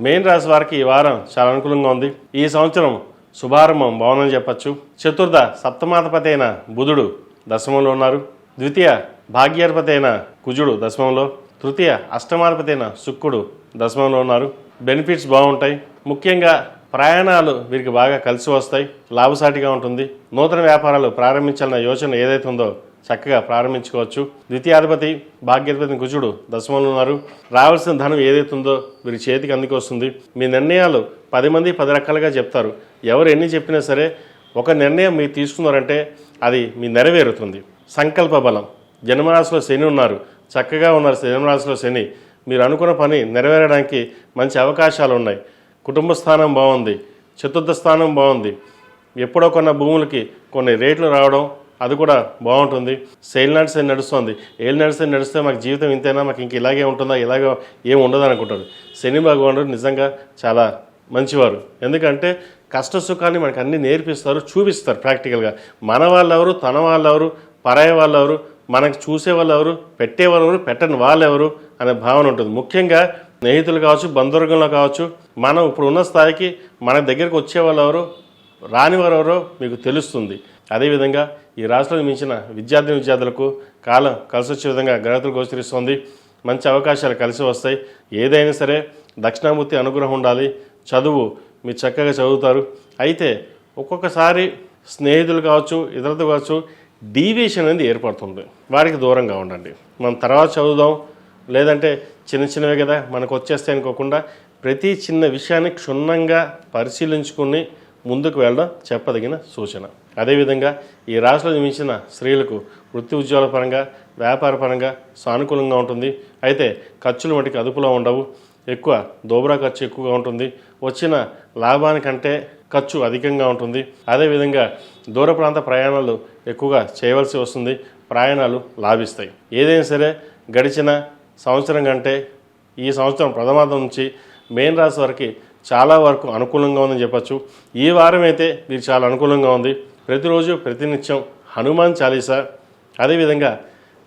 Main రాశి వారికి ఈ వారం చాలా అనుకూలంగా ఉంది. ఈ సంవత్సరం శుభారంభం బాగుందని చెప్పచ్చు. చతుర్థ సప్తమాధిపతి అయిన బుధుడు దశమంలో ఉన్నారు. ద్వితీయ భాగ్యాధిపతి అయిన కుజుడు దశమంలో, తృతీయ అష్టమాధిపతి అయిన శుక్రుడు దశమంలో ఉన్నారు. బెనిఫిట్స్ బాగుంటాయి. ముఖ్యంగా ప్రయాణాలు వీరికి బాగా కలిసి వస్తాయి, లాభసాటిగా ఉంటుంది. నూతన వ్యాపారాలు ప్రారంభించాలన్న యోచన ఏదైతే ఉందో చక్కగా ప్రారంభించుకోవచ్చు. ద్వితీయాధిపతి భాగ్యాధిపతి కుజుడు దశమంలో ఉన్నారు. రావాల్సిన ధనం ఏదైతే ఉందో వీరి చేతికి అందుకు వస్తుంది. మీ నిర్ణయాలు 10 మంది 10 రకాలుగా చెప్తారు. ఎవరు ఎన్ని చెప్పినా సరే ఒక నిర్ణయం మీరు తీసుకున్నారంటే అది మీ నెరవేరుతుంది. సంకల్ప బలం. జన్మరాశిలో శని ఉన్నారు, చక్కగా ఉన్నారు. జన్మరాశిలో శని మీరు అనుకున్న పని నెరవేరడానికి మంచి అవకాశాలు ఉన్నాయి. కుటుంబ స్థానం బాగుంది, చతుర్థ స్థానం బాగుంది. ఎప్పుడో కొన్న భూములకి కొన్ని రేట్లు రావడం అది కూడా బాగుంటుంది. సేల్ నడిస్తే నడుస్తుంది. ఏళ్ళు నడిస్తే మాకు జీవితం ఇంతేనా, మాకు ఇంక ఇలాగే ఉంటుందా, ఇలాగే ఏమి ఉండదు అనుకుంటారు. శని భగవానుడు నిజంగా చాలా మంచివారు. ఎందుకంటే కష్ట సుఖాన్ని మనకు అన్నీ నేర్పిస్తారు, చూపిస్తారు ప్రాక్టికల్గా. మన వాళ్ళెవరు, తన వాళ్ళెవరు, పరాయి వాళ్ళెవరు, మనకు చూసే వాళ్ళెవరు, పెట్టేవాళ్ళెవరు, పెట్టని వాళ్ళెవరు అనే భావన ఉంటుంది. ముఖ్యంగా స్నేహితులు కావచ్చు, బంధువర్గంలో కావచ్చు, మనం ఇప్పుడు ఉన్న స్థాయికి మన దగ్గరికి వచ్చే వాళ్ళెవరు, రానివారెవరో మీకు తెలుస్తుంది. అదేవిధంగా ఈ రాశిలో మించిన విద్యార్థులకు కాలం కలిసి వచ్చే విధంగా గ్రహతులు గోచరిస్తుంది. మంచి అవకాశాలు కలిసి వస్తాయి. ఏదైనా సరే దక్షిణామూర్తి అనుగ్రహం ఉండాలి. చదువు మీరు చక్కగా చదువుతారు. అయితే ఒక్కొక్కసారి స్నేహితులు కావచ్చు, ఇతరులతో కావచ్చు, డీవియేషన్ అనేది ఏర్పడుతుంది. వారికి దూరంగా ఉండండి. మనం తర్వాత చదువుదాం, లేదంటే చిన్నవే కదా మనకు వచ్చేస్తాయి అనుకోకుండా ప్రతి చిన్న విషయాన్ని క్షుణ్ణంగా పరిశీలించుకుని ముందుకు వెళ్ళడం చెప్పదగిన సూచన. అదేవిధంగా ఈ రాశిలో జన్మించిన స్త్రీలకు వృత్తి ఉద్యోగాల పరంగా, వ్యాపార పరంగా సానుకూలంగా ఉంటుంది. అయితే ఖర్చులు మటుకు అదుపులో ఉండవు. ఎక్కువ దోబరా ఖర్చు ఎక్కువగా ఉంటుంది. వచ్చిన లాభానికంటే ఖర్చు అధికంగా ఉంటుంది. అదేవిధంగా దూర ప్రాంత ప్రయాణాలు ఎక్కువగా చేయవలసి వస్తుంది. ప్రయాణాలు లాభిస్తాయి. ఏదైనా సరే గడిచిన సంవత్సరం కంటే ఈ సంవత్సరం ప్రథమార్థం నుంచి మెయిన్ రాశి వారికి చాలా వరకు అనుకూలంగా ఉందని చెప్పచ్చు. ఈ వారం అయితే మీరు చాలా అనుకూలంగా ఉంది. ప్రతిరోజు ప్రతినిత్యం హనుమాన్ చాలీసా, అదేవిధంగా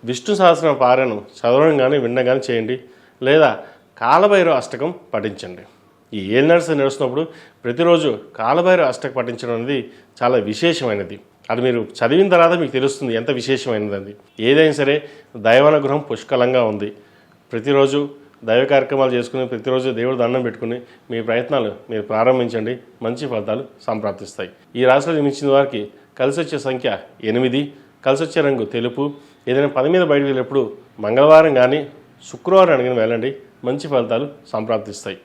విష్ణు సహస్రనామ పారాయణం చదవడం కానీ వినడం కానీ చేయండి, లేదా కాలభైరవ అష్టకం పఠించండి. ఈ ఏళ్ళు నడుస్తున్నప్పుడు ప్రతిరోజు కాలభైరవ అష్టకం పఠించడం అనేది చాలా విశేషమైనది. అది మీరు చదివిన తర్వాత మీకు తెలుస్తుంది ఎంత విశేషమైనది అది. ఏదైనా సరే దైవానుగ్రహం పుష్కలంగా ఉంది. ప్రతిరోజు దైవ కార్యక్రమాలు చేసుకుని, ప్రతిరోజు దేవుడు దండం పెట్టుకుని మీ ప్రయత్నాలు మీరు ప్రారంభించండి. మంచి ఫలితాలు సంప్రాప్తిస్తాయి. ఈ రాశిలో జన్మించిన వారికి కలిసి వచ్చే సంఖ్య 8, కలిసి వచ్చే రంగు తెలుపు. ఏదైనా పని మీద బయటకు వెళ్ళేప్పుడు మంగళవారం కానీ శుక్రవారం అడిగిన వెళ్ళండి. మంచి ఫలితాలు సంప్రాప్తిస్తాయి.